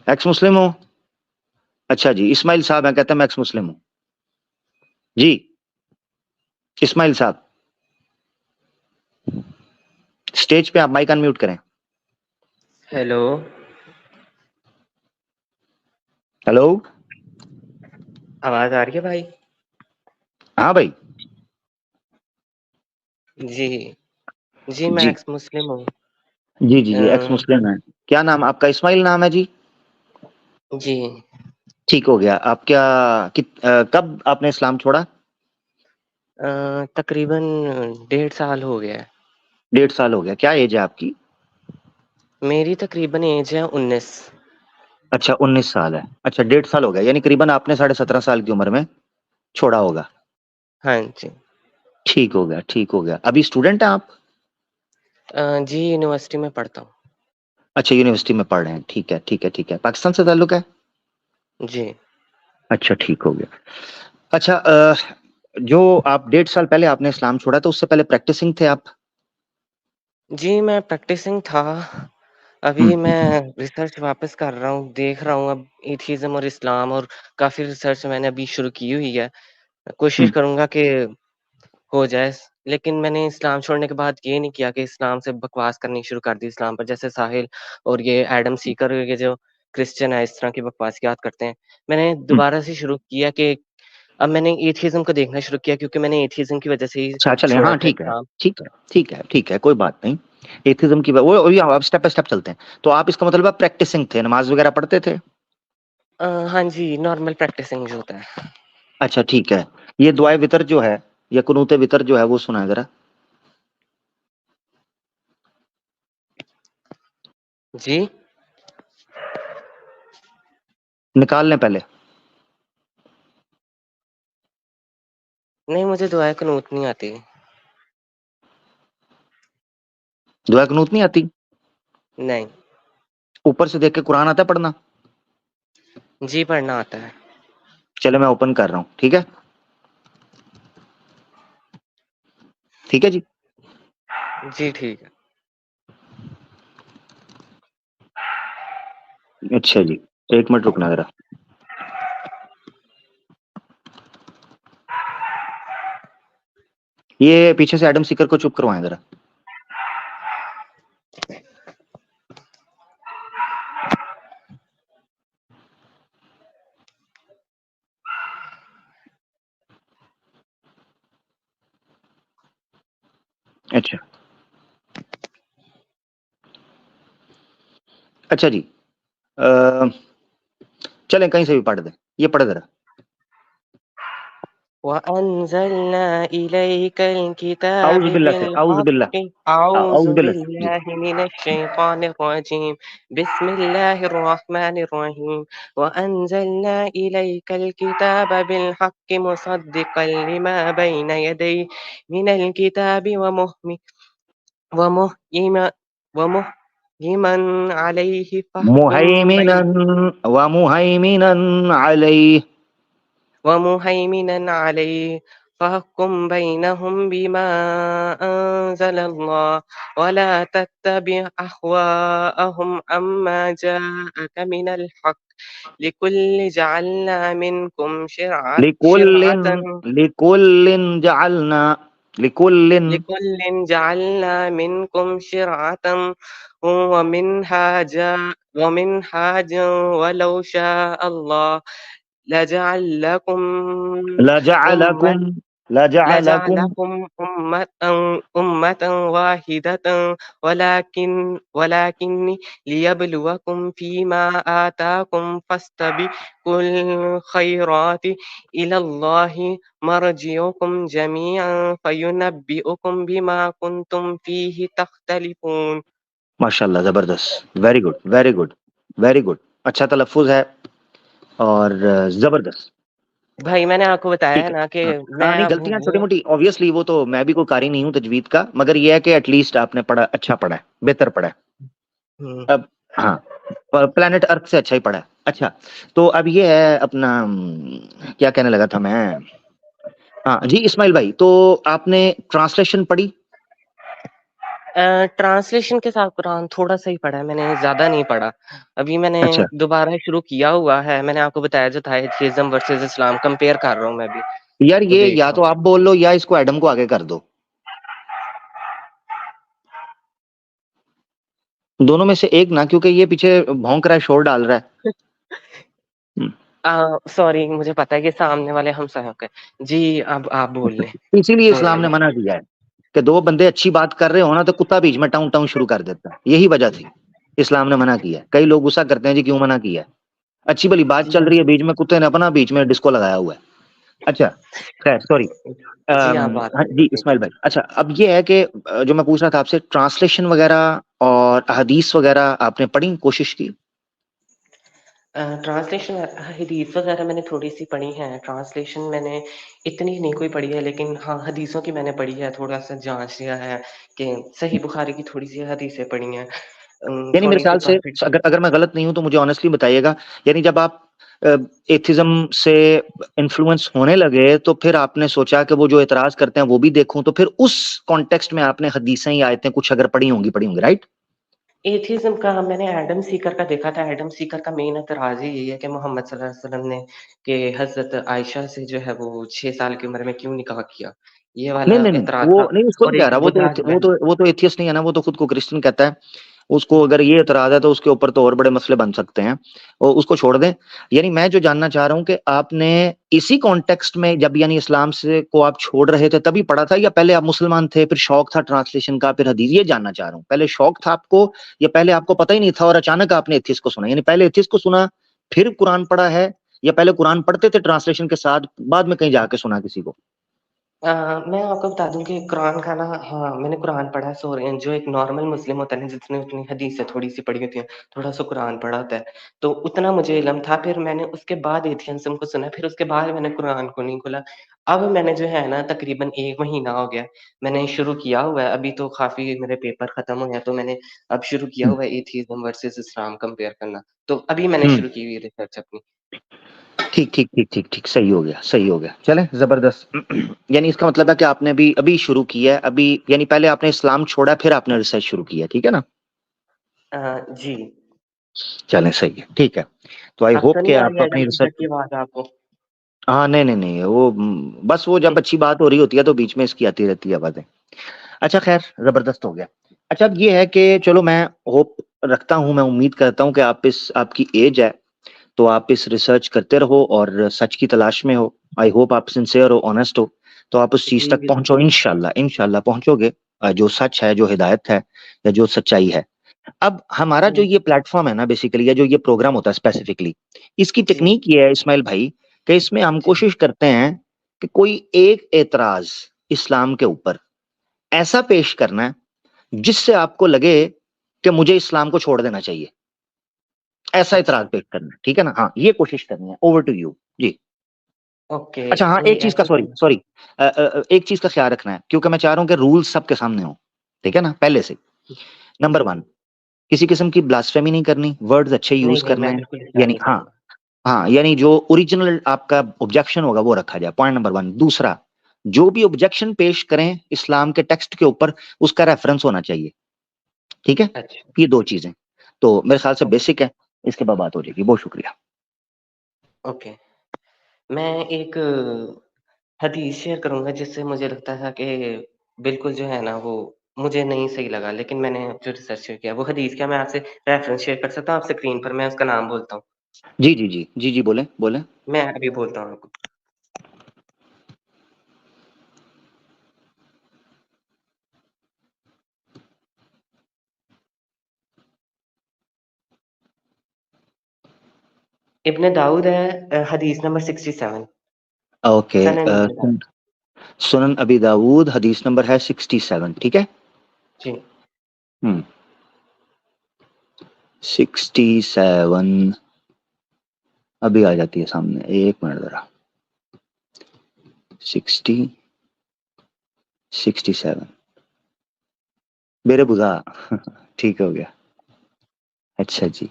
X مسلم ہو؟ اچھا جی، اسماعیل صاحب ہیں، کہتے ہیں میں ایکس مسلم ہوں جی۔ اسماعیل صاحب اسٹیج پہ آپ مائک ان میوٹ کریں۔ ہیلو ہیلو، آواز آ رہی ہے بھائی؟ ہاں بھائی جی جی میں جی ایکس مسلم ہوں۔ جی جی جی ایکس مسلم ہے۔ کیا نام آپ کا؟ اسماعیل نام ہے جی؟ جی ٹھیک ہو گیا۔ آپ کیا کب آپ نے اسلام چھوڑا؟ تقریباً 1.5 سال ہو گیا ہے۔ 1.5 سال ہو گیا۔ کیا ایج ہے آپ کی؟ میری تقریباً ایج ہے 19۔ اچھا 19 سال ہے۔ اچھا 1.5 سال ہو گیا، یعنی قریباً آپ نے 17.5 سال کی عمر میں چھوڑا ہوگا۔ ہاں جی ٹھیک ہو گیا، ٹھیک ہو گیا۔ ابھی اسٹوڈنٹ ہیں آپ؟ جی یونیورسٹی میں پڑھتا ہوں۔ اچھا یونیورسٹی میں پڑھ رہے ہیں، ٹھیک ہے ٹھیک ہے ٹھیک ہے۔ پاکستان سے تعلق ہے؟ جی اچھا ٹھیک ہو گیا۔ اچھا جو آپ 1.5 سال پہلے آپ نے اسلام چھوڑا تو اس سے پہلے پریکٹسنگ تھے آپ؟ جی میں پریکٹسنگ تھا، ہم، ابھی میں ریسرچ واپس کر رہا ہوں، دیکھ رہا ہوں اب ایتھیزم اور اسلام، اور کافی ریسرچ میں نے ابھی شروع کی ہوئی ہے، ہم، کوشش کروں گا کہ ہو جائے۔ لیکن میں نے اسلام چھوڑنے کے بعد یہ نہیں کیا کہ اسلام سے بکواس کرنی شروع کر دی اسلام پر، جیسے ساحل اور یہ ایڈم سیکر یہ جو کرسچن ہے اس طرح کی بکواسیات کرتے ہیں۔ میں نے ہم۔ دوبارہ سے شروع کیا کہ اب میں نے ایتھیزم کو دیکھنا شروع کیا، کیونکہ میں نے ایتھیزم کی وجہ سے ہی اچھا چلیں، چھوڑا ہاں تھا ٹھیک ہے اسلام۔ ٹھیک ہے ٹھیک ہے ٹھیک ہے، کوئی بات نہیں۔ ایتھزم کی وہ آپ اسٹیپ بائی اسٹیپ چلتے ہیں۔ تو آپ اس کا مطلب پریکٹسنگ تھے، نماز وغیرہ پڑھتے تھے؟ ہاں جی نارمل پریکٹسنگ جو ہوتا ہے۔ اچھا ٹھیک ہے۔ یہ دعائے وطر جو ہے یا قنوت وطر جو ہے وہ سنائیں ذرا۔ جی نکال لیں پہلے۔ نہیں مجھے دعائے قنوت نہیں آتی۔ دعائے قنوت نہیں آتی؟ نہیں اوپر سے دیکھ کے قرآن آتا ہے پڑھنا؟ جی پڑھنا آتا ہے۔ چلے میں اوپن کر رہا ہوں، ٹھیک ہے ٹھیک ہے جی۔ جی ٹھیک ہے۔ اچھا جی، ایک منٹ رکنا ذرا۔ یہ پیچھے سے ایڈم سیکر کو چپ کروائیں ذرا۔ اچھا اچھا جی، چلیں کہیں سے بھی پڑھ دیں، یہ پڑھ ذرا۔ وَأَنزَلْنَا إِلَيْكَ الْكِتَابَ اعوذ باللہ سے، اعوذ باللہ، بِالْحَقِّ أَعُوذُ اعوذ باللہ سے جی۔ بِاللَّهِ مِنَ الشَّيْطَانِ الرَّجِيمِ بِسْمِ اللَّهِ الرَّحْمَنِ الرَّحِيمِ وَأَنزَلْنَا إِلَيْكَ الْكِتَابَ بِالْحَقِّ مُصَدِّقًا لِمَا بَيْنَ يَدَيْهِ مِنَ الْكِتَابِ وَمُهْيِمًا عَلَيْهِ مہیمنا ومهيمنا عليه فاحكم بينهم بما أنزل الله ولا تتبع أهواءهم عما جاءك من الحق لكل جعلنا منكم لکل لکل جعلنا لکل لكل جعلنا منكم شرعة ومنهاجا ولو شاء الله لجعلكم أمة لجعلکم لجعلکم لجعلكم أمة واحدة ولكن ليبلوكم فيما آتاكم فاستبقوا الخيرات إلى الله مرجعكم جميعا فينبئكم بما كنتم فيه تختلفون۔ ماشاء اللہ، زبردست، very good very good very good, اچھا تلفظ ہے اور زبردست۔ بھائی میں نے آپ کو بتایا ٹھیک ہے ہے، نا کہ ہاں میں ہاں، نہیں غلطیاں چھوٹی موٹی اوبویسلی، وہ تو میں بھی کوئی قاری نہیں ہوں تجوید کا، مگر یہ ہے کہ ایٹ لیسٹ آپ نے پڑھا، اچھا پڑھا ہے، بہتر پڑھا ہے اب۔ ہاں پلانٹ ارتھ سے اچھا ہی پڑھا ہے۔ اچھا تو اب یہ ہے اپنا کیا کہنے لگا تھا میں، ہاں جی اسماعیل بھائی، تو آپ نے ٹرانسلیشن پڑھی؟ ٹرانسلیشن کے ساتھ قرآن تھوڑا سا ہی پڑھا ہے میں نے، زیادہ نہیں پڑھا. ابھی میں نے اچھا دوبارہ شروع کیا ہوا ہے. میں نے آپ کو بتایا جو تھا ایتھیزم ورسز اسلام کمپیئر کر رہا ہوں میں بھی. یار تو یہ دیکھ یا رہا تو ہوں. آپ بول لو یا اس کو ایڈم کو آگے کر دو. دونوں میں سے ایک نا، کیونکہ یہ پیچھے بھونک رہا ہے، شور ڈال رہا ہے. سوری مجھے پتا ہے کہ سامنے والے ہمسایوں کے. جی اب آپ بول لیں. اسی لیے بول اسلام نے لیں. منع کیا ہے کہ دو بندے اچھی بات کر رہے ہو نا تو کتا بیچ میں ٹاؤں ٹاؤں شروع کر دیتا ہے. یہی وجہ تھی اسلام نے منع کیا ہے. کئی لوگ غصہ کرتے ہیں جی کیوں منع کیا ہے، اچھی بھلی بات جی چل رہی ہے، بیچ میں کتے نے اپنا بیچ میں ڈسکو لگایا ہوا ہے. اچھا خیر سوری. جی آپ بات کریں جی گے. اسماعیل بھائی، اچھا اب یہ ہے کہ جو میں پوچھ رہا تھا آپ سے، ٹرانسلیشن وغیرہ اور حدیث وغیرہ آپ نے پڑھی، کوشش کی؟ ٹرانسلیشن حدیث وغیرہ میں نے تھوڑی سی پڑھی ہے. ٹرانسلیشن میں نے اتنی نہیں کوئی پڑھی ہے، لیکن ہاں حدیثوں کی میں نے پڑھی ہے، تھوڑا سا جانچ لیا ہے کہ صحیح بخاری کی تھوڑی سی حدیثیں پڑھی ہیں. یعنی میرے تھوڑی سی خیال سے پروفٹ. اگر میں غلط نہیں ہوں تو مجھے آنےسٹلی بتائیے گا، یعنی جب آپ ایتھزم سے انفلوئنس ہونے لگے تو پھر آپ نے سوچا کہ وہ جو اعتراض کرتے ہیں وہ بھی دیکھوں، تو پھر اس کانٹیکسٹ میں آپ نے حدیثیں یا آیتیں کچھ اگر پڑھی ہوں گی، رائٹ؟ ایتھیزم کا میں نے ایڈم سیکر کا دیکھا تھا. ایڈم سیکر کا مین اعتراض ہی یہی ہے کہ محمد صلی اللہ علیہ وسلم نے کہ حضرت عائشہ سے جو ہے وہ 6 سال کی عمر میں کیوں نکاح کیا. یہ والا نہیں اعتراض وہ تھا. نہیں، اس کو اور نہیں کہہ ایک رہا، بدعت جو ہے. وہ تو ایتھیسٹ نہیں ہے نا، وہ تو خود کو کرسچن کہتا ہے. اس کو اگر یہ اعتراض ہے تو اس کے اوپر تو اور بڑے مسئلے بن سکتے ہیں، اور اس کو چھوڑ دیں. یعنی میں جو جاننا چاہ رہا ہوں کہ آپ نے اسی کانٹیکسٹ میں جب یعنی اسلام سے کو آپ چھوڑ رہے تھے تبھی پڑھا تھا، یا پہلے آپ مسلمان تھے پھر شوق تھا ٹرانسلیشن کا پھر حدیث؟ یہ جاننا چاہ رہا ہوں، پہلے شوق تھا آپ کو یا پہلے آپ کو پتہ ہی نہیں تھا اور اچانک آپ نے ایتھیسٹ کو سنا؟ یعنی پہلے ایتھیسٹ کو سنا پھر قرآن پڑھا ہے، یا پہلے قرآن پڑھتے تھے ٹرانسلیشن کے ساتھ بعد میں کہیں جا کے سنا کسی کو؟ میں آپ کو بتا دوں کہ قرآن کا نا، ہاں میں نے قرآن پڑھا ہے. جو ایک نارمل مسلم ہوتا ہے نا، جس نے اتنی حدیث سے تھوڑی سی پڑھی ہوتی ہیں، تھوڑا سا قرآن پڑھا ہوتا ہے، تو اتنا مجھے علم تھا. پھر میں نے اس کے بعد ایتھیزم کو سنا، پھر اس کے بعد میں نے قرآن کو نہیں کھولا. اب میں نے جو ہے نا تقریباً 1 مہینہ ہو گیا میں نے شروع کیا ہوا ہے. ابھی تو کافی میرے پیپر ختم ہوئے ہیں، تو میں نے اب شروع کیا ہوا ہے ایتھیزم ورسز اسلام کمپیئر کرنا. تو ابھی میں نے ہوں شروع کی ہوئی ریسرچ اپنی. ٹھیک ٹھیک ٹھیک ٹھیک ٹھیک، صحیح ہو گیا صحیح ہو گیا، چلیں زبردست. یعنی اس کا مطلب ہے کہ آپ نے ابھی شروع کی ہے، ابھی یعنی پہلے آپ نے اسلام چھوڑا پھر آپ نے ریسرچ شروع کیا، ٹھیک ہے نا؟ جی. چلیں صحیح ہے، ٹھیک ہے. تو آئی اب تو ہوپ نہیں کہ آ رہی آپ ایڈم اپنی سیکر ریسرچ، کی آواز آپ کو؟ ہاں نہیں وہ بس وہ جب اچھی بات ہو رہی ہوتی ہے تو بیچ میں اس کی آتی رہتی ہے آوازیں. اچھا خیر زبردست ہو گیا. اچھا اب یہ ہے کہ چلو میں ہوپ رکھتا ہوں، میں امید کرتا ہوں کہ آپ کی ایج ہے تو آپ اس ریسرچ کرتے رہو اور سچ کی تلاش میں ہو. آئی ہوپ آپ سنسیئر ہو، آنےسٹ ہو، تو آپ اس چیز جی تک پہنچو بالکل. انشاءاللہ پہنچو گے، جو سچ ہے، جو ہدایت ہے، یا جو سچائی ہے. اب ہمارا جو یہ پلیٹ فارم ہے نا بیسیکلی، یا جو یہ پروگرام ہوتا ہے اسپیسیفکلی، اس کی جی ٹیکنیک یہ ہے اسماعیل بھائی کہ اس میں ہم جی کوشش کرتے ہیں کہ کوئی ایک اعتراض اسلام کے اوپر ایسا پیش کرنا ہے جس سے آپ کو لگے کہ مجھے اسلام کو چھوڑ دینا چاہیے، ایسا اچھا اعتراض پیش کرنا ہے، ٹھیک ہے نا؟ ہاں یہ کوشش کرنی ہے. Over to you. جی. اوکے. اچھا ہاں کوئی ایک چیز کا ایسی سوری ایک چیز کا خیال رکھنا ہے کیونکہ میں چاہ رہا ہوں کہ رولز سب کے سامنے ہوں، ٹھیک ہے نا؟ پہلے سے نمبر جی 1، کسی قسم کی بلاسفیمی نہیں کرنی، ورڈز اچھے نہیں یوز نہیں میں کرنے ہیں. بالکل ایسا یعنی نہیں ہاں کروں گا. ہاں یعنی جو اوریجنل آپ کا آبجیکشن ہوگا وہ رکھا جائے، پوائنٹ نمبر 1. دوسرا، جو بھی آبجیکشن پیش کریں اسلام کے ٹیکسٹ کے اوپر اس کا ریفرنس ہونا چاہیے، ٹھیک ہے؟ اچھا. یہ 2 چیزیں تو میرے خیال سے اوکے. بیسک ہے، اس کے بعد بات ہو جائے گی. بہت شکریہ. اوکے. میں ایک حدیث شیئر کروں گا جس سے مجھے لگتا ہے کہ بالکل جو ہے نا وہ مجھے نہیں صحیح لگا، لیکن میں نے جو ریسرچ کیا وہ حدیث کیا میں آپ سے ریفرنس شیئر کر سکتا ہوں آپ اسکرین پر؟ میں اس کا نام بولتا ہوں. جی بولیں بولیں. میں ابھی بولتا ہوں آپ کو. ابن داؤد ہے، حدیث نمبر 67. اوکے. سنن ابن داؤد. سنن ابی داود حدیث نمبر ہے 67، ٹھیک ہے؟ جی. 67 ابھی آ جاتی ہے سامنے، ایک منٹ ذرا. 67 میرے بزا ٹھیک ہو گیا. اچھا جی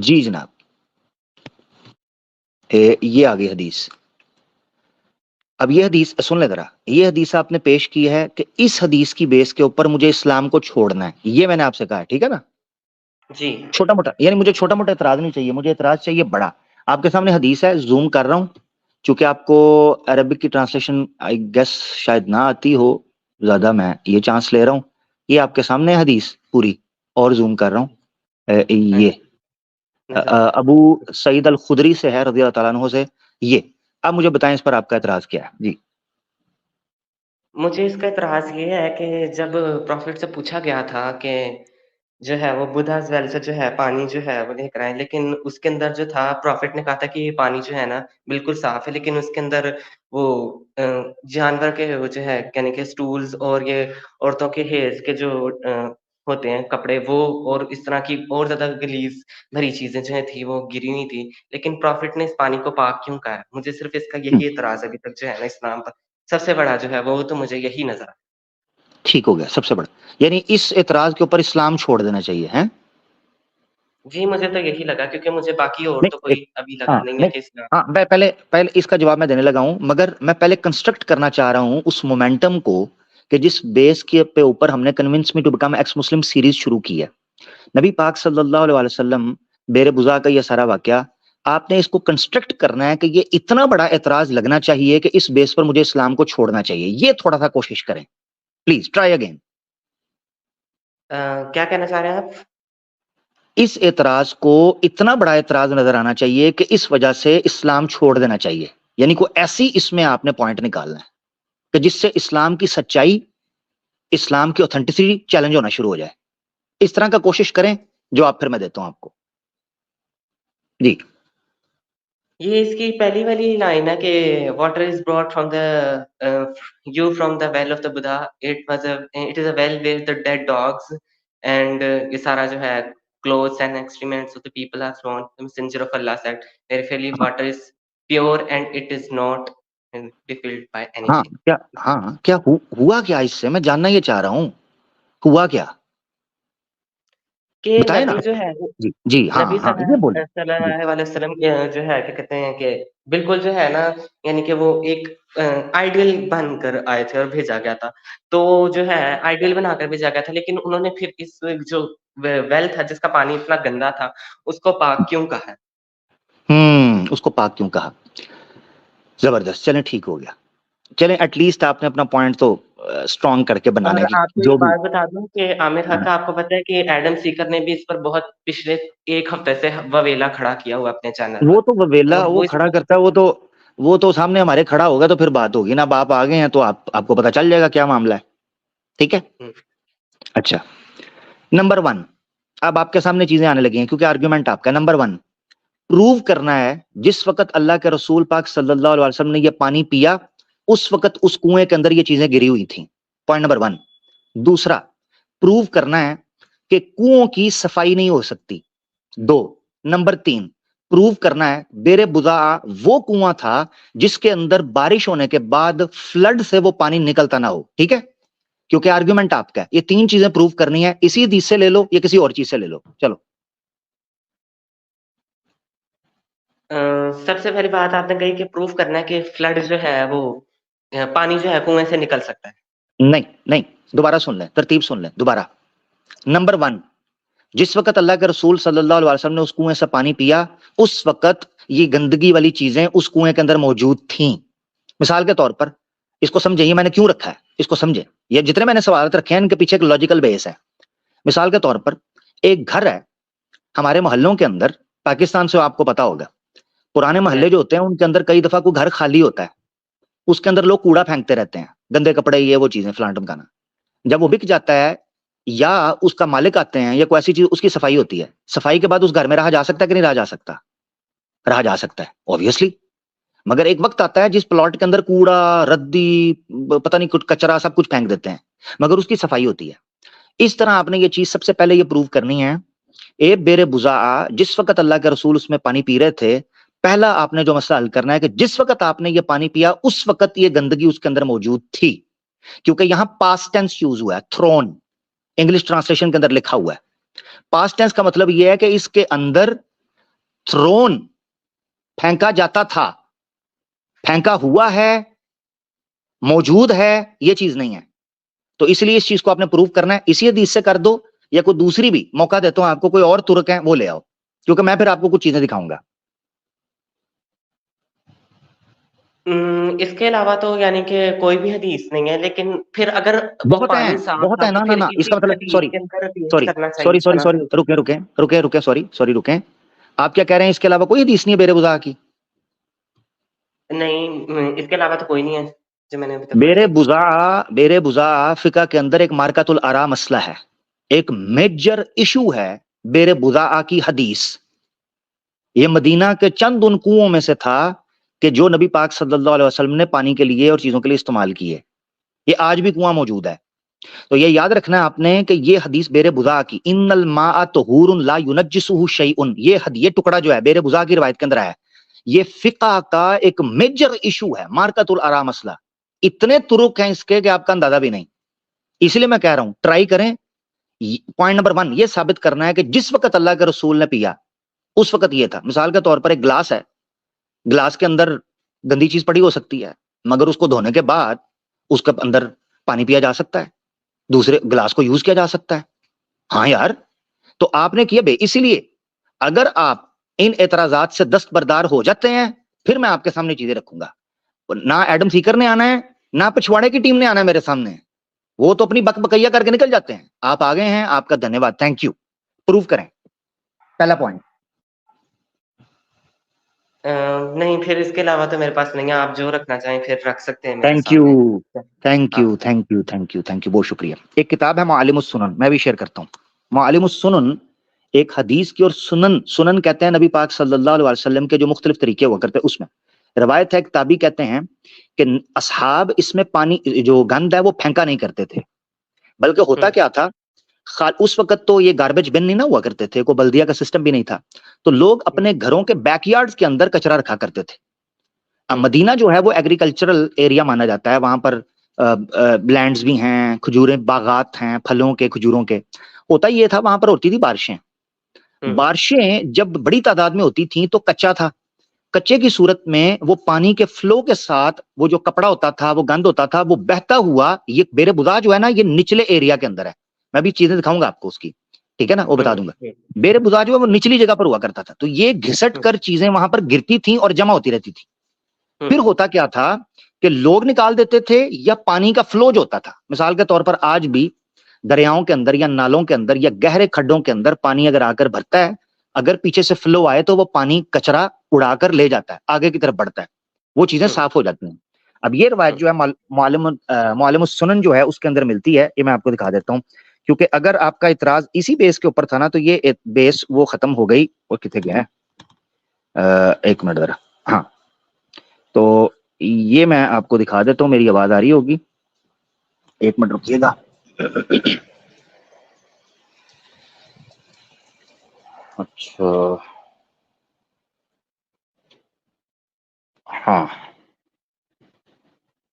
جی جناب، یہ آگئی حدیث. اب یہ حدیث سن لے ذرا, یہ حدیث آپ نے پیش کی ہے کہ اس حدیث کی بیس کے اوپر مجھے اسلام کو چھوڑنا ہے, یہ میں نے آپ سے کہا ہے, ٹھیک ہے نا. جی چھوٹا موٹا یعنی مجھے چھوٹا موٹا اعتراض نہیں چاہیے, مجھے اعتراض چاہیے بڑا. آپ کے سامنے حدیث ہے, زوم کر رہا ہوں چونکہ آپ کو عربک کی ٹرانسلیشن آئی گیس شاید نہ آتی ہو زیادہ, میں یہ چانس لے رہا ہوں. یہ آپ کے سامنے حدیث پوری, اور زوم کر رہا ہوں. یہ نظر آ رہا ابو سعید الخدری سے ہے رضی اللہ تعالیٰ عنہ سے. یہ اب مجھے بتائیں اس پر آپ کا اعتراض کیا ہے جی. مجھے اس کا اعتراض یہ ہے کہ جب پروفٹ سے پوچھا گیا تھا کہ جو ہے وہ بدھاز ویل سے جو ہے پانی جو ہے وہ لے کر آئے, لیکن اس کے اندر جو تھا پروفٹ نے کہا تھا کہ یہ پانی جو ہے نا بالکل صاف ہے, لیکن اس کے اندر وہ جانور کے وہ جو ہے یعنی کہ سٹولز اور یہ عورتوں کے ہیئرز کے جو ہوتے ہیں کپڑے وہ اور اس طرح کی اور زیادہ گلیز بھری چیزیں جو تھی وہ گری ہوئی تھی, لیکن پروفٹ نے اس پانی کو پاک کیوں کہا ہے؟ مجھے صرف اس کا یہی اعتراض ابھی تک جو ہے نا اسلام پر سب سے بڑا جو ہے وہ تو مجھے یہی نظر آتا. ٹھیک ہو گیا, سب سے بڑا یعنی اس اعتراض کے اوپر اسلام چھوڑ دینا چاہیے ہیں. جی مجھے تو یہی لگا, کیونکہ مجھے باقی اور تو نہیں کوئی ابھی لگا ہاں نہیں ہے نہیں کہ اسلام. ہاں, میں پہلے اس کا جواب میں دینے لگا ہوں, مگر میں پہلے کنسٹرکٹ کرنا چاہ رہا ہوں اس مومنٹم کو کہ جس بیس کے اوپر ہم نے convince me to become ex Muslim series شروع کی ہے. نبی پاک صلی اللہ علیہ وسلم بیر بزا کا یہ سارا واقعہ, آپ نے اس کو کنسٹرکٹ کرنا ہے کہ یہ اتنا بڑا اعتراض لگنا چاہیے کہ اس بیس پر مجھے اسلام کو چھوڑنا چاہیے. یہ تھوڑا سا کوشش کریں پلیز, ٹرائی اگین. کیا کہنا چاہ رہے ہیں آپ؟ اس اعتراض کو اتنا بڑا اعتراض نظر آنا چاہیے کہ اس وجہ سے اسلام چھوڑ دینا چاہیے, یعنی کوئی ایسی اس میں آپ نے پوائنٹ نکالنا ہے کہ جس سے اسلام کی سچائی, اسلام کی اوتھینٹسٹی چیلنج ہونا شروع ہو جائے. اس طرح کا کوشش کریں, جو آپ پھر میں دیتا ہوں آپ کو جی. یہ اس کی پہلی والی لائن ہے کہ water is brought from the you from the well of the Buddha, it is a well where the dead dogs and یہ سارا جو ہے clothes and excrements of the people are thrown. The messenger of Allah said, verily water is pure and it is not defiled by ہاں anything. کیا, ہاں کیا ہوا کیا اس سے, میں جاننا یہ چاہ رہا ہوں, ہوا کیا کہ بتائیں نا. نبی جو ہے جی جی ہاں نبی ہاں یہ بولیں. صلی جی اللہ علیہ وسلم جو ہے کیا کہتے ہیں کہ بالکل جو ہے نا یعنی کہ وہ ایک آئیڈیل بن کر آئے تھے اور بھیجا گیا تھا, تو جو ہے آئیڈیل بنا کر بھیجا گیا تھا, لیکن انہوں نے پھر اس جو ویل تھا جس کا پانی اتنا گندا تھا اس کو پاک کیوں کہا ہے؟ اس کو پاک کیوں کہا, زبردست, چلیں ٹھیک ہو گیا. چلیں ایٹ لیسٹ آپ نے اپنا پوائنٹ تو اسٹرانگ کر کے اور بنانے کی آپ کو جو ایک بھی. بات بتا دوں کہ عامر حق کا آپ کو پتا ہے کہ ایڈم سیکر نے بھی اس پر بہت پچھلے ایک ہفتے سے وویلا کھڑا کیا ہوا اپنے چینل پر, وہ تو ویلا اور وہ اس کھڑا پر کرتا ہے, وہ تو سامنے ہمارے کھڑا ہوگا تو پھر بات ہوگی نا. آپ آ گئے ہیں تو آپ کو پتا چل جائے گا کیا معاملہ ہے, ٹھیک ہے. اچھا, نمبر 1, اب آپ کے سامنے چیزیں آنے لگی ہیں کیونکہ آرگیومنٹ آپ کا. نمبر 1 پروو کرنا ہے جس وقت اللہ کے رسول پاک صلی اللہ علیہ وسلم نے یہ پانی پیا اس وقت اس کنویں کے اندر یہ چیزیں گری ہوئی تھیں. Point number 1. دوسرا پروو کرنا ہے کہ کنووں کی صفائی نہیں ہو سکتی. 2. نمبر 3 پروو کرنا ہے بیر بزا وہ کنواں تھا جس کے اندر بارش ہونے کے بعد فلڈ سے وہ پانی نکلتا نہ ہو, ٹھیک ہے, کیونکہ آرگیومنٹ آپ کا ہے. یہ 3 چیزیں پروو کرنی ہے, اسی حدیث سے لے لو یا کسی اور چیز سے لے لو. چلو سب سے پہلی بات آپ نے کہی کہ پروف کرنا ہے کہ فلڈ جو ہے وہ پانی جو ہے کنویں سے نکل سکتا ہے. نہیں, دوبارہ سن لیں, ترتیب سن لیں دوبارہ. نمبر 1, جس وقت اللہ کے رسول صلی اللہ علیہ وسلم نے اس کنویں سے پانی پیا اس وقت یہ گندگی والی چیزیں اس کنویں کے اندر موجود تھیں. مثال کے طور پر اس کو سمجھیں, یہ میں نے کیوں رکھا ہے اس کو سمجھیں, یہ جتنے میں نے سوالات رکھے ہیں ان کے پیچھے ایک لاجیکل بیس ہے. مثال کے طور پر ایک گھر ہے ہمارے محلوں کے اندر, پاکستان سے آپ کو پتا ہوگا پرانے محلے جو ہوتے ہیں ان کے اندر کئی دفعہ کوئی گھر خالی ہوتا ہے, اس کے اندر لوگ کوڑا پھینکتے رہتے ہیں, گندے کپڑے یہ وہ چیزیں فلان ٹمکانا. جب وہ بک جاتا ہے یا اس کا مالک آتے ہیں یا کوئی ایسی چیز, اس کی صفائی ہوتی ہے, صفائی کے بعد اس گھر میں رہا جا سکتا ہے کہ نہیں رہا جا سکتا؟ رہا جا سکتا ہے obviously. مگر ایک وقت آتا ہے جس پلاٹ کے اندر کوڑا ردی پتہ نہیں کچھ کچرا سب کچھ پھینک دیتے ہیں, مگر اس کی صفائی ہوتی ہے. اس طرح آپ نے یہ چیز سب سے پہلے یہ پروو کرنی ہے. اے بیر بزا جس وقت اللہ کے رسول اس میں پانی پی رہے تھے, پہلا آپ نے جو مسئلہ حل کرنا ہے کہ جس وقت آپ نے یہ پانی پیا اس وقت یہ گندگی اس کے اندر موجود تھی, کیونکہ یہاں پاسٹ ٹینس یوز ہوا ہے, تھرون انگلش ٹرانسلیشن کے اندر لکھا ہوا ہے. پاسٹ ٹینس کا مطلب یہ ہے کہ اس کے اندر تھرون پھینکا جاتا تھا, پھینکا ہوا ہے موجود ہے یہ چیز نہیں ہے. تو اس لیے اس چیز کو آپ نے پروو کرنا ہے, اسی حدیث سے کر دو, یا کوئی دوسری بھی موقع دیتا ہوں آپ کو, کوئی اور ترک ہیں وہ لے آؤ, کیونکہ میں پھر آپ کو کچھ چیزیں دکھاؤں گا. اس کے علاوہ تو یعنی کہ کوئی بھی حدیث نہیں ہے, لیکن پھر اگر وہ پانی صاف بہت تھا ہیں, تو نا پھر نا, اس اسی کا مطلب حدیث سوری کے اندر یوز سوری کرنا چاہیے سوری تھا سوری نا سوری پھر. رکیں سوری رکیں. آپ کیا کہہ رہے ہیں اس کے علاوہ کوئی حدیث نہیں ہے بیر بضاعہ کی؟ نہیں, اس کے علاوہ تو کوئی نہیں ہے جو میں نے ابھی تک پڑھی. بیر بضاعہ فقہ کے اندر ایک مارکۃ الآراء مسئلہ ہے, ایک میجر ایشو ہے بیر بضاعہ کی حدیث. یہ مدینہ کے چند ان کنوؤں میں سے تھا کہ جو نبی پاک صلی اللہ علیہ وسلم نے پانی کے لیے اور چیزوں کے لیے استعمال کیے. یہ آج بھی کنواں موجود ہے. تو یہ یاد رکھنا ہے آپ نے کہ یہ حدیث بیر بضاعہ کی, ان الماء طہور لا ینجسہ شیء, یہ ٹکڑا جو ہے بیر بضاعہ کی روایت کے اندر ہے, یہ فقہ کا ایک میجر ایشو ہے, مارکۃ الآراء مسئلہ. اتنے طرق ہیں اس کے کہ آپ کا اندازہ بھی نہیں. اس لیے میں کہہ رہا ہوں ٹرائی کریں. پوائنٹ نمبر 1 یہ ثابت کرنا ہے کہ جس وقت اللہ کے رسول نے پیا اس وقت یہ تھا. مثال کے طور پر ایک گلاس ہے, گلاس کے اندر گندی چیز پڑی ہو سکتی ہے, مگر اس کو دھونے کے بعد اس کے اندر پانی پیا جا سکتا ہے, دوسرے گلاس کو یوز کیا جا سکتا ہے. ہاں یار, تو آپ نے کیا بے. اسی لیے اگر آپ ان اعتراضات سے دستبردار ہو جاتے ہیں پھر میں آپ کے سامنے چیزیں رکھوں گا. نہ ایڈم سیکر نے آنا ہے نہ پچھواڑے کی ٹیم نے آنا ہے میرے سامنے, وہ تو اپنی بک بکیا کر کے نکل جاتے ہیں. آپ آگے ہیں, آپ کا دھنیہ واد, تھینک یو. پروف کریں پہلا پوائنٹ. نہیں, پھر اس کے علاوہ تو میرے پاس نہیں ہے, آپ جو رکھنا چاہیں پھر رکھ سکتے ہیں میرے تھینک یو سامنے. تھینک ہاں. You thank you thank you thank you, بہت شکریہ. ایک کتاب ہے معالم السنن, میں بھی شیئر کرتا ہوں. معالم السنن ایک حدیث کی, اور سنن کہتے ہیں نبی پاک صلی اللہ علیہ وسلم کے جو مختلف طریقے ہوا کرتے ہیں. اس میں روایت ہے, کتابی کہتے ہیں کہ اصحاب اس میں پانی جو گند ہے وہ پھینکا نہیں کرتے تھے, بلکہ ہوتا کیا تھا, اس وقت تو یہ گاربیج بن نہیں نہ ہوا کرتے تھے, کوئی بلدیہ کا سسٹم بھی نہیں تھا, تو لوگ اپنے گھروں کے بیک یارڈز کے اندر کچرا رکھا کرتے تھے. اب مدینہ جو ہے وہ ایگریکلچرل ایریا مانا جاتا ہے, وہاں پر لینڈز بھی ہیں, کھجوریں باغات ہیں پھلوں کے, کھجوروں کے. ہوتا یہ تھا وہاں پر ہوتی تھی بارشیں. بارشیں جب بڑی تعداد میں ہوتی تھیں تو کچا تھا, کچے کی صورت میں وہ پانی کے فلو کے ساتھ وہ جو کپڑا ہوتا تھا, وہ گند ہوتا تھا, وہ بہتا ہوا. یہ بیر بضاعہ جو ہے نا یہ نچلے ایریا کے اندر ہے, میں بھی چیزیں دکھاؤں گا آپ کو اس کی, ٹھیک ہے نا, وہ بتا دوں گا. بیر بضاعہ جو ہے وہ نچلی جگہ پر ہوا کرتا تھا, تو یہ گھسٹ کر چیزیں وہاں پر گرتی تھیں اور جمع ہوتی رہتی تھی. پھر ہوتا کیا تھا کہ لوگ نکال دیتے تھے, یا پانی کا فلو جو ہوتا تھا, مثال کے طور پر آج بھی دریاؤں کے اندر یا نالوں کے اندر یا گہرے کھڈوں کے اندر پانی اگر آ کر بھرتا ہے, اگر پیچھے سے فلو آئے تو وہ پانی کچرا اڑا کر لے جاتا ہے, آگے کی طرف بڑھتا ہے, وہ چیزیں صاف ہو جاتی ہیں. اب یہ روایت جو ہے معالم السنن جو ہے اس کے اندر ملتی ہے, یہ میں آپ کو دکھا دیتا ہوں, کیونکہ اگر آپ کا اعتراض اسی بیس کے اوپر تھا نا تو یہ بیس وہ ختم ہو گئی. وہ کتنے گیا ہے, ایک منٹ ذرا, ہاں, تو یہ میں آپ کو دکھا دیتا ہوں. میری آواز آ رہی ہوگی, ایک منٹ رکیے گا. اچھا ہاں,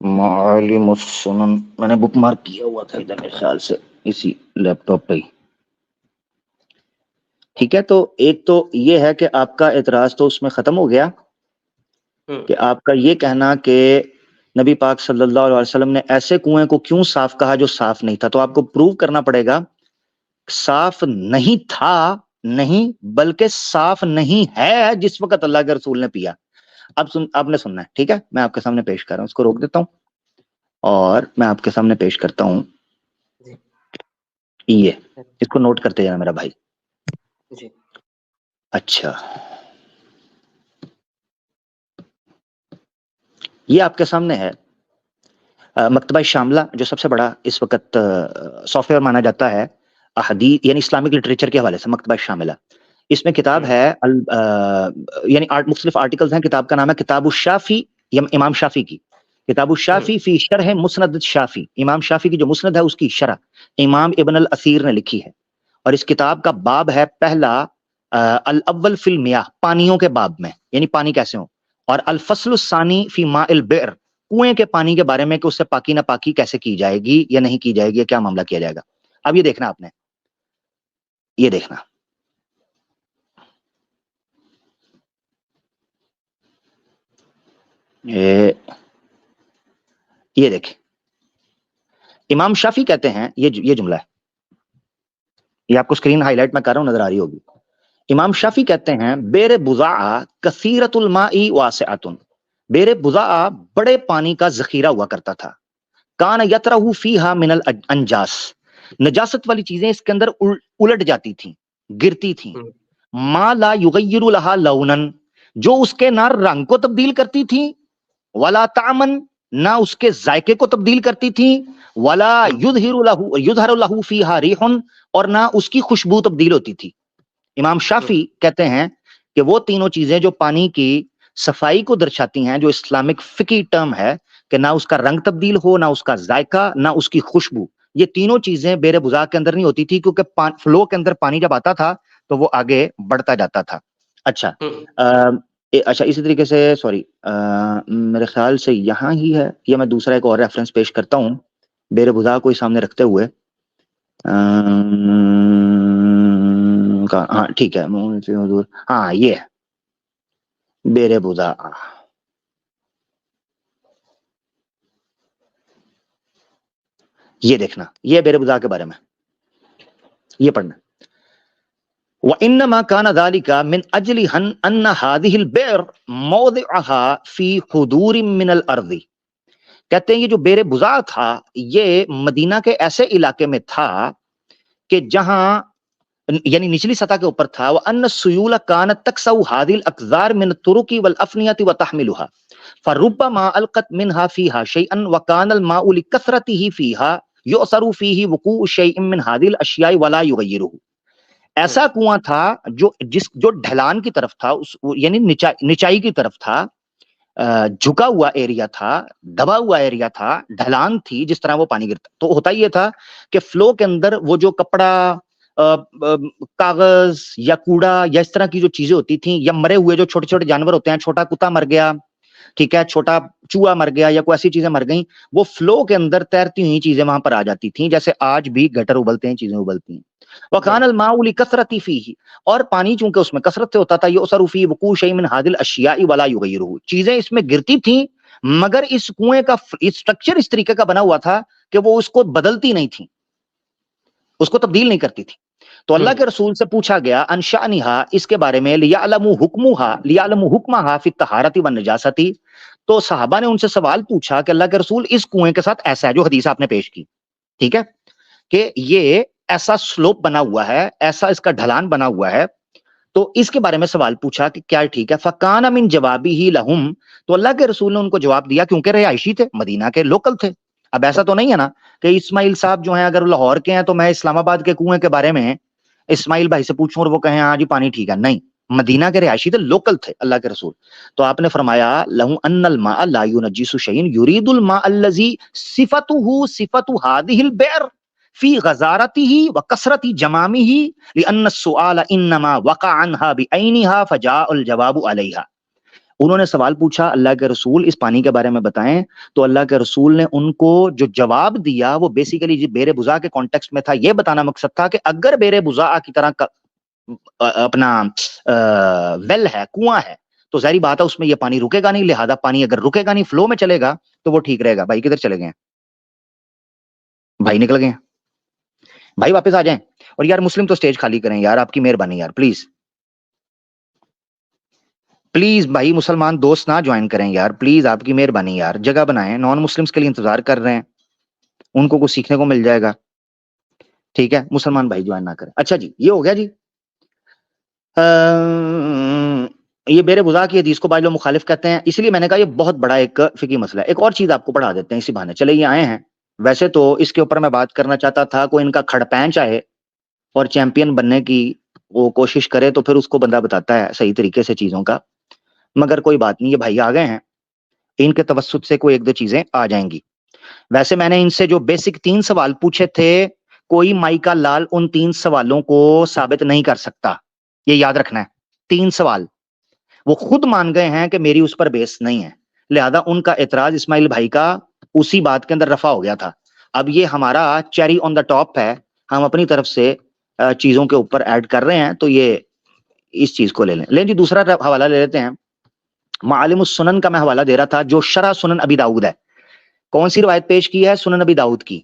معالم السنن میں نے بک مارک کیا ہوا تھا ادھر میرے خیال سے اسی لیپ ٹاپ پہ ہی, ٹھیک ہے. تو ایک تو یہ ہے کہ آپ کا اعتراض تو اس میں ختم ہو گیا, کہ آپ کا یہ کہنا کہ نبی پاک صلی اللہ علیہ وسلم نے ایسے کنویں کو کیوں صاف کہا جو صاف نہیں تھا. تو آپ کو پروو کرنا پڑے گا صاف نہیں تھا, نہیں بلکہ صاف نہیں ہے جس وقت اللہ کے رسول نے پیا. اب آپ نے سننا ہے, ٹھیک ہے, میں آپ کے سامنے پیش کر رہا ہوں, اس کو روک دیتا ہوں اور میں آپ کے سامنے پیش کرتا ہوں. یہ اس کو نوٹ کرتے جانا میرا بھائی. اچھا, یہ آپ کے سامنے ہے مکتبہ شاملہ, جو سب سے بڑا اس وقت سافٹ ویئر مانا جاتا ہے حدیث یعنی اسلامک لٹریچر کے حوالے سے. مکتبہ شاملہ, اس میں کتاب ہے یعنی مختلف آرٹیکلز ہیں. کتاب کا نام ہے کتاب الشافی, امام شافی کی کتاب الشافی فی شرح مسند شافی. امام شافی کی جو مسند ہے اس کی شرح امام ابن الاثیر نے لکھی ہے, اور اس کتاب کا باب ہے پہلا الاول فی المیاہ, پانیوں کے باب میں, یعنی پانی کیسے ہوں, اور الفصل الثانی فی ماء البئر, کنویں کے پانی کے بارے میں کہ اس سے پاکی نہ پاکی کیسے کی جائے گی یا نہیں کی جائے گی, یا کیا معاملہ کیا جائے گا. اب یہ دیکھنا آپ نے, یہ دیکھنا, یہ دیکھیں امام شافی کہتے ہیں، یہ جملہ ہے، یہ آپ کو اسکرین ہائی لائٹ میں کر رہا ہوں، نظر آ رہی ہوگی. امام شافی کہتے ہیں بیر بضاعہ کثیرۃ الماء واسعۃ، بیر بضاعہ بڑے پانی کا ذخیرہ ہوا کرتا تھا. کان یطرح فیہا من الانجاس، نجاست والی چیزیں اس کے اندر الٹ جاتی تھیں، گرتی تھیں. ما لا یغیر لہا لونا، جو اس کے نہ رنگ کو تبدیل کرتی تھیں، ولا طعمن، نہ اس کے ذائقے کو تبدیل کرتی تھیں، ولا یظہر لہ فیہا ریح، اور نہ اس کی خوشبو تبدیل ہوتی تھی. امام شافی کہتے ہیں کہ وہ تینوں چیزیں جو پانی کی صفائی کو درشاتی ہیں، جو اسلامک فقی ٹرم ہے کہ نہ اس کا رنگ تبدیل ہو، نہ اس کا ذائقہ، نہ اس کی خوشبو، یہ تینوں چیزیں بیر بضاع کے اندر نہیں ہوتی تھی، کیونکہ فلو کے اندر پانی جب آتا تھا تو وہ آگے بڑھتا جاتا تھا. اچھا اچھا اسی طریقے سے سوری میرے خیال سے یہاں ہی ہے، یہ میں دوسرا ایک اور ریفرنس پیش کرتا ہوں بیر بضاع کو سامنے رکھتے ہوئے. ہاں ٹھیک ہے، ہاں یہ ہے بیر بضاع. یہ دیکھنا، یہ بیر بضاع کے بارے میں یہ پڑھنا. وَإِنَّمَا كَانَ ذَلِكَ مِنْ أَجْلِ أَنَّ هَذِهِ الْبِئْرَ مَوْضِعُهَا فِي حُضُورٍ مِنَ الْأَرْضِ. کہتے ہیں یہ جو بیر بضاع تھا یہ مدینہ کے ایسے علاقے میں تھا کہ جہاں یعنی نچلی سطح کے اوپر تھا. وَأَنَّ السُّيُولَ كَانَتْ تَكْسَوْ هَذِهِ الْأَقْذَارِ مِنَ الطُّرُقِ وَالْأَفْنِيَةِ وَتَحْمِلُهَا فَرُبَّمَا أَلْقَتْ مِنْهَا فِيهَا شَيْئًا وَكَانَ الْمَاءُ لِكَثْرَتِهِ فِيهَا يُؤْثَرُ فِيهِ وُقُوعُ شَيْءٍ مِنْ هَذِهِ الْأَشْيَاءِ وَلَا يُغَيِّرُهُ. ایسا کنواں تھا جو ڈھلان کی طرف تھا، یعنی نچائی کی طرف تھا، جھکا ہوا ایریا تھا، دبا ہوا ایریا تھا، ڈھلان تھی، جس طرح وہ پانی گرتا. تو ہوتا یہ تھا کہ فلو کے اندر وہ جو کپڑا، کاغذ یا کوڑا یا اس طرح کی جو چیزیں ہوتی تھیں، یا مرے ہوئے جو چھوٹے چھوٹے جانور ہوتے ہیں، چھوٹا کتا مر گیا، ٹھیک ہے، چھوٹا چوہا مر گیا، یا کوئی ایسی چیزیں مر گئیں، وہ فلو کے اندر تیرتی ہوئی چیزیں وہاں پر آ جاتی تھیں، جیسے آج بھی گٹر ابلتے ہیں، چیزیں ابلتی ہیں. وَكَانَ الْمَاءُ لِكَثْرَتِ فِيهِ، اور پانی چونکہ اس میں کثرت سے ہوتا تھا، يُؤْثَرُ فِيهِ وُقُوعُ شَيْءٍ مِنْ هَذِهِ الْأَشْيَاءِ وَلَا يُغَيِّرُهُ، چیزیں اس میں گرتی تھیں مگر اس کنویں کا اسٹرکچر اس طریقے کا بنا ہوا تھا کہ وہ اس کو بدلتی نہیں تھی، اس کو تبدیل نہیں کرتی تھی. تو اللہ کے رسول سے پوچھا گیا ان شأنها، اس کے بارے میں، لِيَعْلَمُوا حُكْمَهَا فِي الطَّهَارَةِ وَالنَّجَاسَةِ. تو صحابہ نے ان سے سوال پوچھا کہ اللہ کے رسول اس کنویں کے ساتھ ایسا ہے جو حدیث آپ نے پیش کی، ٹھیک ہے، کہ یہ ایسا سلوپ بنا ہوا ہے، ایسا اس کا ڈھلان بنا ہوا ہے، تو اس کے بارے میں سوال پوچھا کہ کیا ٹھیک ہے. فَقَانَ مِن جَوَابِهِ لَهُمْ، تو اللہ کے رسول نے ان کو جواب دیا، کیونکہ رہائشی تھے، مدینہ کے لوکل تھے. اب ایسا تو نہیں ہے نا کہ اسماعیل صاحب جو ہیں اگر لاہور کے ہیں تو میں اسلام آباد کے کنویں کے بارے میں اسماعیل بھائی سے پوچھوں اور وہ کہیں ہاں جی پانی ٹھیک ہے. نہیں، مدینہ کے رہائشی تھے، لوکل تھے اللہ کے رسول. تو آپ نے فرمایا لَهُ أَنَّ الْمَاءَ لَا يُنَجِّسُ شَيْءٍ يُرِيدُ الْمَاءَ الَّذِي صِفَتُهُ صِفَتُ هَذِهِ الْبِئْرِ فِي غَزَارَتِهِ وَكَثْرَةِ جَمَامِهِ لِأَنَّ السُّؤَالَ إِنَّمَا وَقَعَ عَنْهَا بِعَيْنِهَا فَجَاءَ الْجَوَابُ عَلَيْهَا. انہوں نے سوال پوچھا اللہ کے رسول اس پانی کے بارے میں بتائیں، تو اللہ کے رسول نے ان کو جو جواب دیا وہ بیسیکلی بیر بضاع کے کانٹیکسٹ میں تھا. یہ بتانا مقصد تھا کہ اگر بیر بضاع کی طرح اپنا ویل ہے، کنواں ہے، تو ظاہری بات ہے اس میں یہ پانی رکے گا نہیں، لہذا پانی اگر رکے گا نہیں، فلو میں چلے گا تو وہ ٹھیک رہے گا. بھائی کدھر چلے گئے ہیں؟ بھائی نکل گئے ہیں؟ بھائی واپس آ جائیں. اور یار مسلم تو سٹیج خالی کریں یار، آپ کی مہربانی یار، پلیز پلیز بھائی مسلمان دوست نہ جوائن کریں یار، پلیز آپ کی مہربانی یار، جگہ بنائیں. نان مسلمس کے لیے انتظار کر رہے ہیں، ان کو کچھ سیکھنے کو مل جائے گا، ٹھیک ہے، مسلمان بھائی جوائن نہ کریں. اچھا جی، یہ ہو گیا جی. یہ بیر بضاع کی حدیث کو بعض لوگ مخالف کہتے ہیں، اسی لیے میں نے کہا یہ بہت بڑا ایک فقہی مسئلہ ہے. ایک اور چیز آپ کو پڑھا دیتے ہیں اسی بہانے، چلے یہ آئے ہیں. ویسے تو اس کے اوپر میں بات کرنا چاہتا تھا، کوئی ان کا کھڑ پینچ آئے اور چیمپئن بننے کی وہ کوشش کرے تو پھر اس کو بندہ بتاتا ہے صحیح طریقے سے چیزوں کا، مگر کوئی بات نہیں، یہ بھائی آ گئے ہیں، ان کے توسط سے کوئی ایک دو چیزیں آ جائیں گی. ویسے میں نے ان سے جو بیسک 3 سوال پوچھے تھے، کوئی مائکا لال ان 3 سوالوں کو ثابت نہیں کر سکتا، یہ یاد رکھنا ہے. 3 سوال وہ خود مان گئے ہیں کہ میری اس پر بیس نہیں ہے، لہذا ان کا اعتراض اسماعیل بھائی کا اسی بات کے اندر رفع ہو گیا تھا. اب یہ ہمارا چیری آن دا ٹاپ ہے، ہم اپنی طرف سے چیزوں کے اوپر ایڈ کر رہے ہیں، تو یہ اس چیز کو لے لیں جی. دوسرا حوالہ لے لیتے ہیں، معالم السنن کا میں حوالہ دے رہا تھا جو شرح سنن ابی داؤد ہے. کون سی روایت پیش کی ہے؟ سنن نبی داؤد کی،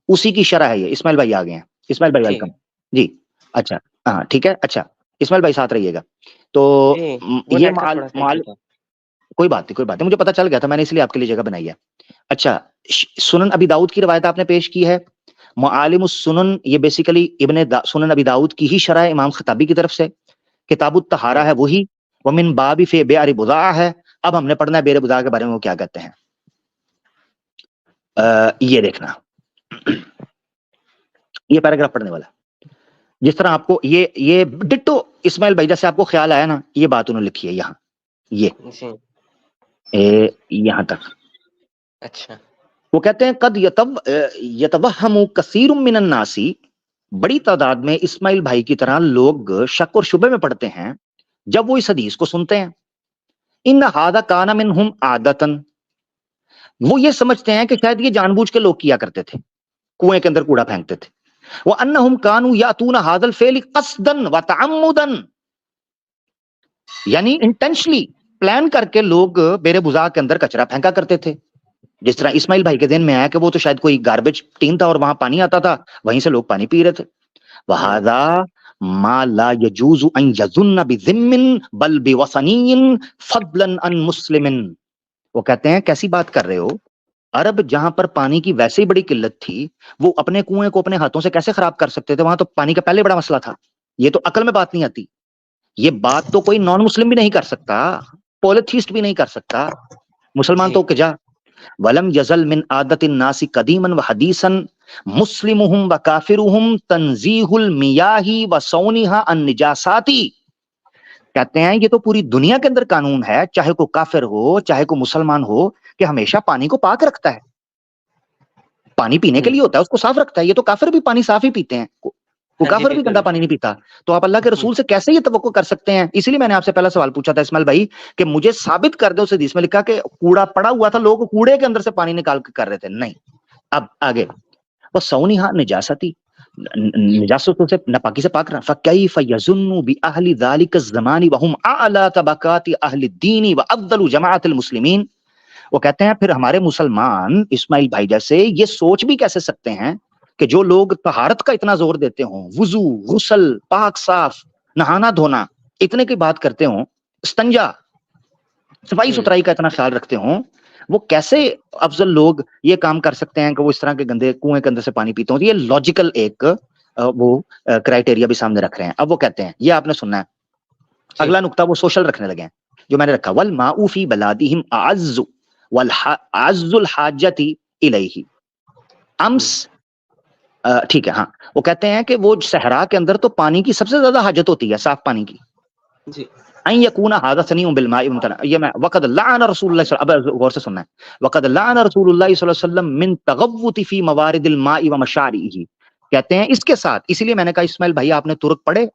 اسی کی شرح ہے یہ. اسماعیل بھائی آ گئے ہیں. اسماعیل بھائی ویلکم جی. اچھا ہاں ٹھیک ہے. اچھا اسماعیل بھائی ساتھ رہیے گا. تو یہ کوئی بات نہیں، کوئی بات نہیں، مجھے پتا چل گیا تھا، میں نے اس لیے آپ کے لیے جگہ بنائی ہے. اچھا سنن ابی داؤد کی روایت آپ نے پیش کی ہے. معالم السنن یہ بیسیکلی سنن ابی داؤد کی ہی شرح امام خطابی کی طرف سے. کتاب الطہارہ ہے وہی. ومن باب فی بیع بضاعہ ہے. اب ہم نے پڑھنا ہے بیع بضاعہ کے بارے میں وہ کیا کہتے ہیں. یہ دیکھنا، یہ پیراگراف پڑھنے والا جس طرح آپ کو یہ ڈٹو اسماعیل بھائی جیسے آپ کو خیال آیا نا، یہ بات انہوں نے لکھی ہے یہاں، یہ یہاں تک. اچھا وہ کہتے ہیں قد یتوہم کثیر من الناس، بڑی تعداد میں اسماعیل بھائی کی طرح لوگ شک اور شبے میں پڑتے ہیں جب وہ اس حدیث کو سنتے ہیں. ان ھذا کان منہم عادتن، وہ یہ سمجھتے ہیں کہ شاید یہ جان بوجھ کے لوگ کیا کرتے تھے، کنویں کے اندر کوڑا پھینکتے تھے. وانہم کانوا یاتون ھذا الفعل قصدا وتعمدا، یعنی انٹینشنلی پلان کر کے لوگ بیرے بزاق کے اندر کچرا پھینکا کرتے تھے. جس طرح اسماعیل بھائی کے ذہن میں آیا کہ وہ تو شاید کوئی گاربیج ٹین تھا اور وہاں پانی آتا تھا، وہیں سے لوگ پانی پی رہے تھے. وَهَذَا مَا لَا يَجُوزُ أَن يَظُنَّ بِذِمٍّ بَلْ بِوَثَنِيٍّ فَضْلًا عَن مُسْلِمٍ. وہ کہتے ہیں کیسی بات کر رہے ہو، عرب جہاں پر پانی کی ویسے ہی بڑی قلت تھی، وہ اپنے کنویں کو اپنے ہاتھوں سے کیسے خراب کر سکتے تھے؟ وہاں تو پانی کا پہلے بڑا مسئلہ تھا. یہ تو عقل میں بات نہیں آتی. یہ بات تو کوئی نان مسلم بھی نہیں کر سکتا، پولیتھیسٹ بھی نہیں کر سکتا. مسلمان تو کجا. ولم یزل من عادت الناس قدیما وحدیثا مسلمهم وکافرهم تنزیہ المیاہ وصونها عن نجاسات. کہتے ہیں یہ تو پوری دنیا کے اندر قانون ہے، چاہے کوئی کافر ہو چاہے کوئی مسلمان ہو، کہ ہمیشہ پانی کو پاک رکھتا ہے. پانی پینے کے لیے ہوتا ہے، اس کو صاف رکھتا ہے. یہ تو کافر بھی پانی صاف ہی پیتے ہیں، وہ کافر بھی گندا پانی نہیں پیتا. تو آپ اللہ کے رسول سے کیسے یہ توقع کر سکتے ہیں؟ اسی لیے میں نے آپ سے پہلا سوال پوچھا تھا اسماعیل بھائی کہ مجھے ثابت کر دو اس حدیث میں لکھا کہ کوڑا پڑا ہوا تھا، لوگ کوڑے کے اندر سے پانی نکال کے کر رہے تھے. نہیں. اب آگے وہ سونیہا نجاستی، نجاستوں سے ناپاکی سے پاک رہا. فکیف یظن باہل ذلک الزمان وهم اعلی طبقات اہل الدین وافضل جماعت المسلمین. وہ کہتے ہیں پھر ہمارے مسلمان اسماعیل بھائی جیسے یہ سوچ بھی کیسے سکتے ہیں کہ جو لوگ طہارت کا اتنا زور دیتے ہوں، وضو، غسل، پاک صاف، نہانا دھونا، اتنے کی بات کرتے ہوں، استنجا، صفائی ستھرائی کا اتنا خیال رکھتے ہوں، وہ کیسے افضل لوگ یہ کام کر سکتے ہیں کہ وہ اس طرح کے گندے کنویں کے اندر سے پانی پیتے ہوں؟ یہ لاجیکل ایک وہ کرائٹیریا بھی سامنے رکھ رہے ہیں. اب وہ کہتے ہیں یہ آپ نے سننا ہے اگلا نقطہ، وہ سوشل رکھنے لگے ہیں جو میں نے رکھا. والماء فی بلادہم اعز واعز الحاجۃ الیہ. امس ٹھیک ہے ہاں. وہ کہتے ہیں کہ وہ صحرا کے اندر تو پانی کی سب سے زیادہ حاجت ہوتی ہے، صاف پانی کی. ان یکون ھذا ثنی بالماء ممتنع. یہ میں وقد لعن رسول اللہ صلی اللہ علیہ وسلم، اب غور سے سننا ہے، وقد لعن رسول اللہ صلی اللہ علیہ وسلم من تغوط فی موارد الماء ومشارعہ. کہتے ہیں اس کے ساتھ، اسی لیے میں نے کہا اسماعیل بھائی آپ نے ترک پڑھے،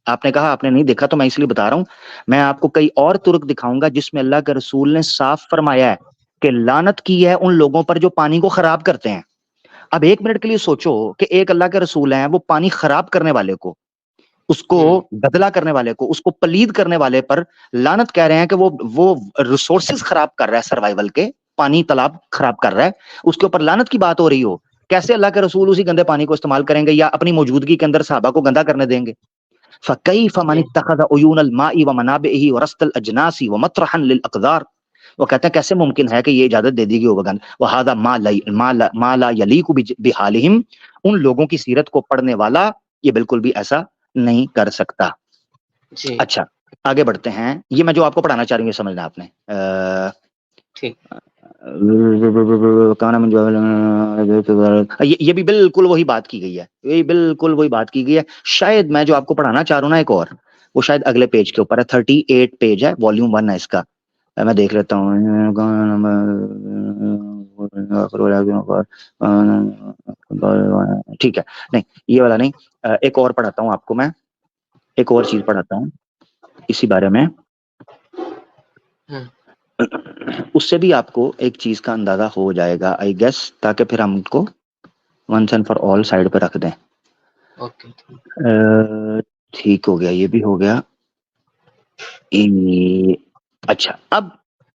آپ نے کہا آپ نے نہیں دیکھا تو میں اس لیے بتا رہا ہوں. میں آپ کو کئی اور ترک دکھاؤں گا جس میں اللہ کے رسول نے صاف فرمایا ہے کہ لعنت کی ہے ان لوگوں پر جو پانی کو خراب کرتے ہیں. اب ایک منٹ کے لیے سوچو کہ ایک اللہ کے رسول ہیں، وہ پانی خراب کرنے والے کو، اس کو بدلا کرنے والے کو، اس کو پلید کرنے والے پر لعنت کہہ رہے ہیں کہ وہ ریسورسز خراب کر رہا ہے، سروائیول کے پانی تالاب خراب کر رہا ہے، اس کے اوپر لعنت کی بات ہو رہی ہو. کیسے اللہ کے رسول اسی گندے پانی کو استعمال کریں گے یا اپنی موجودگی کے اندر صحابہ کو گندا کرنے دیں گے؟ فَكَيْفَ مَنِ اتَّخَذَ عُيُونَ الْمَاءِ وَمَنَابِعِهِ وَرَصْدَ الْأَجْنَاسِ وَمَطْرَحًا لِلْأَقْدَارِ. وہ کہتے ہیں کیسے ممکن ہے کہ یہ اجازت دے دی گئی ہوگا. وَهَذَا مَا لَا يَلِيقُ بِحَالِهِمْ. ان لوگوں کی سیرت کو پڑھنے والا یہ بالکل بھی ایسا نہیں کر سکتا. اچھا آگے بڑھتے ہیں. یہ میں جو آپ کو پڑھانا چاہ رہی ہوں سمجھنا آپ نے. یہ بھی بالکل وہی بات کی گئی ہے، یہ بالکل وہی بات کی گئی ہے. شاید میں جو آپ کو پڑھانا چاہ رہا ہوں نا ایک اور، وہ شاید اگلے پیج کے اوپر ہے، 38 پیج ہے، والیوم 1 ہے اس کا. میں دیکھ لیتا ہوں. ٹھیک ہے نہیں یہ والا نہیں، ایک اور پڑھاتا ہوں آپ کو. میں ایک اور چیز پڑھاتا ہوں اسی بارے میں، اس سے بھی آپ کو ایک چیز کا اندازہ ہو جائے گا آئی گیس، تاکہ پھر ہم کو once and for all side پہ رکھ دیں. ٹھیک ہو گیا، یہ بھی ہو گیا. اچھا اب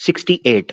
68,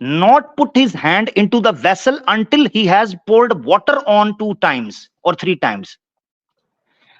not put his hand into the vessel until he has poured water on 2 times or 3 times.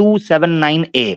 279A,